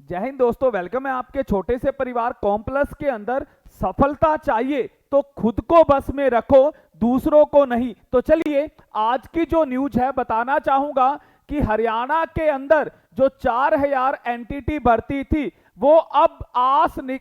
जय हिंद दोस्तों, वेलकम है आपके छोटे से परिवार कॉम्प्लेक्स के अंदर। सफलता चाहिए तो खुद को बस में रखो, दूसरों को नहीं। तो चलिए आज की जो न्यूज है बताना चाहूंगा कि हरियाणा के अंदर जो 4000 एनटीटी भर्ती थी वो अब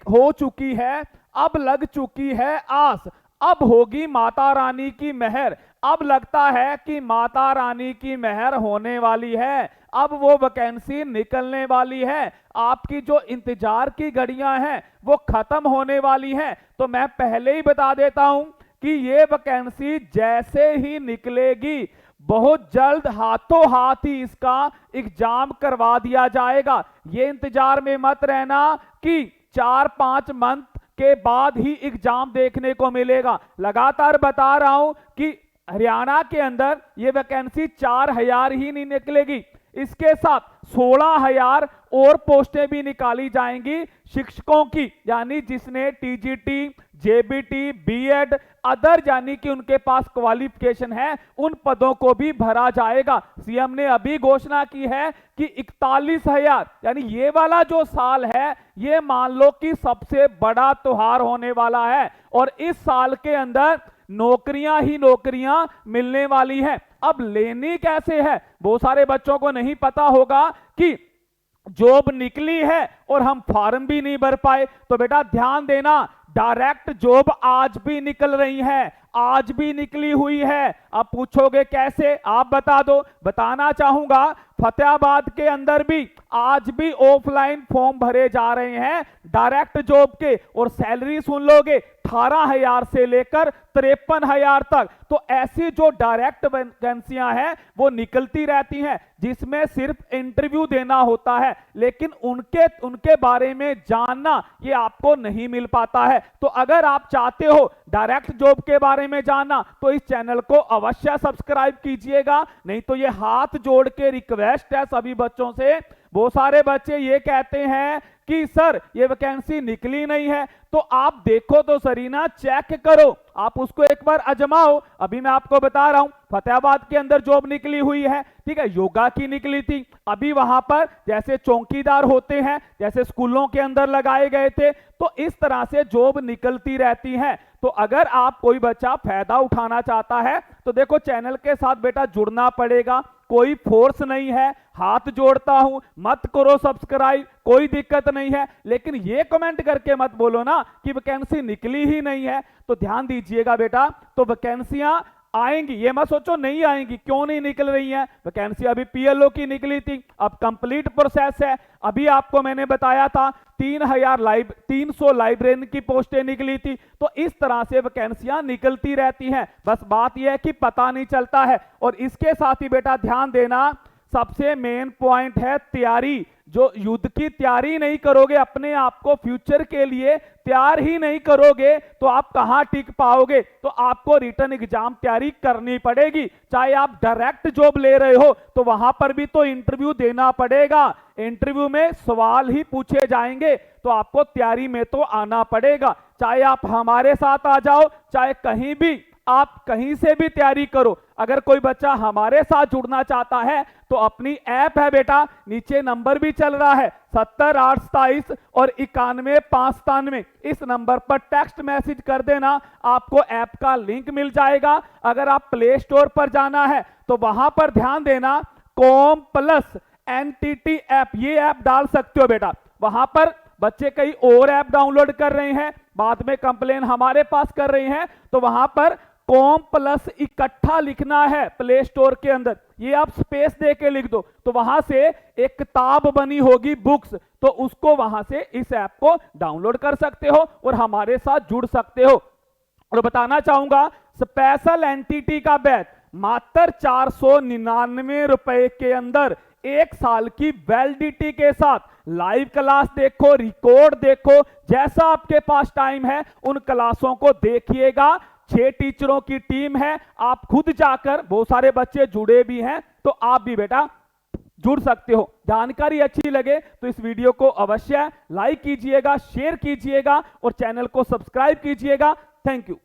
हो चुकी है, अब लग चुकी है आस। अब होगी माता रानी की मेहर। अब लगता है कि माता रानी की मेहर होने वाली है, अब वो वैकेंसी निकलने वाली है। आपकी जो इंतजार की घड़ियां हैं वो खत्म होने वाली हैं। तो मैं पहले ही बता देता हूं कि ये वैकेंसी जैसे ही निकलेगी बहुत जल्द हाथों हाथ ही इसका एग्जाम करवा दिया जाएगा। ये इंतजार में मत रहना कि 4-5 मंथ के बाद ही एग्जाम देखने को मिलेगा। लगातार बता रहा हूं कि हरियाणा के अंदर ये वैकेंसी 4000 ही नहीं निकलेगी, इसके साथ 16000 और पोस्टें भी निकाली जाएंगी शिक्षकों की, यानी जिसने टीजीटी, जेबीटी, बीएड अदर यानी कि उनके पास क्वालिफिकेशन है, उन पदों को भी भरा जाएगा। सीएम ने अभी घोषणा की है कि 41,000, यानी ये वाला जो साल है ये मान लो कि सबसे बड़ा त्योहार होने वाला है और इस साल के अंदर नौकरियां ही नौकरियां मिलने वाली हैं। अब लेनी कैसे है, बहुत सारे बच्चों को नहीं पता होगा कि जॉब निकली है और हम फॉर्म भी नहीं भर पाए। तो बेटा ध्यान देना, डायरेक्ट जॉब आज भी निकल रही है, आज भी निकली हुई है। अब पूछोगे कैसे, आप बता दो। बताना चाहूंगा फतेहाबाद के अंदर भी आज भी ऑफलाइन फॉर्म भरे जा रहे हैं डायरेक्ट जॉब के, और सैलरी सुन लोगे 18,000 से लेकर 53,000 तक। तो ऐसी जो डायरेक्ट वैकेंसियां हैं वो निकलती रहती हैं, जिसमें सिर्फ इंटरव्यू देना होता है, लेकिन उनके बारे में जानना ये आपको नहीं मिल पाता है। तो अगर आप चाहते हो डायरेक्ट जॉब के बारे में जानना तो इस चैनल को अवश्य सब्सक्राइब कीजिएगा। नहीं तो ये हाथ जोड़ के रिक्वेस्ट है सभी बच्चों से। बहुत सारे बच्चे ये कहते हैं कि सर ये वैकेंसी निकली नहीं है, तो आप देखो तो सही ना, चेक करो, आप उसको एक बार आजमाओ। अभी मैं आपको बता रहा हूं फतेहाबाद के अंदर जॉब निकली हुई है, ठीक है, योगा की निकली थी। अभी वहां पर जैसे चौकीदार होते हैं, जैसे स्कूलों के अंदर लगाए गए थे, तो इस तरह से जॉब निकलती रहती है। तो अगर आप कोई बच्चा फायदा उठाना चाहता है तो देखो चैनल के साथ बेटा जुड़ना पड़ेगा, कोई फोर्स नहीं है, हाथ जोड़ता हूं, मत करो सब्सक्राइब, कोई दिक्कत नहीं है। लेकिन ये कमेंट करके मत बोलो ना कि वैकेंसी निकली ही नहीं है। तो ध्यान दीजिएगा बेटा, तो वैकेंसियां आएंगी, ये मत सोचो नहीं आएंगी। क्यों नहीं निकल रही हैं वैकेंसी? अभी पीएलओ की निकली थी, अब कंप्लीट प्रोसेस है। अभी आपको मैंने बताया था 300 लाइब्रेरियन की पोस्टें निकली थी। तो इस तरह से वैकेंसियां निकलती रहती हैं, बस बात यह है कि पता नहीं चलता है। और इसके साथ ही बेटा ध्यान देना, सबसे मेन पॉइंट है तैयारी। जो युद्ध की तैयारी नहीं करोगे, अपने आप को फ्यूचर के लिए तैयार ही नहीं करोगे, तो आप कहां टिक पाओगे? तो आपको रिटर्न एग्जाम तैयारी करनी पड़ेगी। चाहे आप डायरेक्ट जॉब ले रहे हो तो वहां पर भी तो इंटरव्यू देना पड़ेगा, इंटरव्यू में सवाल ही पूछे जाएंगे, तो आपको तैयारी में तो आना पड़ेगा। चाहे आप हमारे साथ आ जाओ, चाहे कहीं भी, आप कहीं से भी तैयारी करो। अगर कोई बच्चा हमारे साथ जुड़ना चाहता है तो अपनी ऐप है बेटा, नीचे नंबर भी चल रहा है 70,827 और 91,597, इस नंबर पर टेक्स्ट मैसेज कर देना, आपको ऐप का लिंक मिल जाएगा। अगर आप प्ले स्टोर पर जाना है तो वहां पर ध्यान देना कॉम्प्लेक्स एनटीटी ऐप, ये ऐप डाल सकते हो बेटा। वहां पर बच्चे कई और ऐप डाउनलोड कर रहे हैं, बाद में कंप्लेन हमारे पास कर रहे हैं, तो वहां पर कॉम्प्लेक्स इकट्ठा लिखना है प्ले स्टोर के अंदर, ये आप स्पेस दे के लिख दो, तो वहां से एक किताब बनी होगी बुक्स, तो उसको वहां से इस ऐप को डाउनलोड कर सकते हो और हमारे साथ जुड़ सकते हो। और बताना चाहूंगा स्पेशल एनटीटी का बैच मात्र 499 रुपए के अंदर 1 साल की वैलिडिटी के साथ, लाइव क्लास देखो, रिकॉर्ड देखो, जैसा आपके पास टाइम है उन क्लासों को देखिएगा। 6 टीचरों की टीम है, आप खुद जाकर, बहुत सारे बच्चे जुड़े भी हैं, तो आप भी बेटा जुड़ सकते हो। जानकारी अच्छी लगे तो इस वीडियो को अवश्य लाइक कीजिएगा, शेयर कीजिएगा और चैनल को सब्सक्राइब कीजिएगा। Thank you.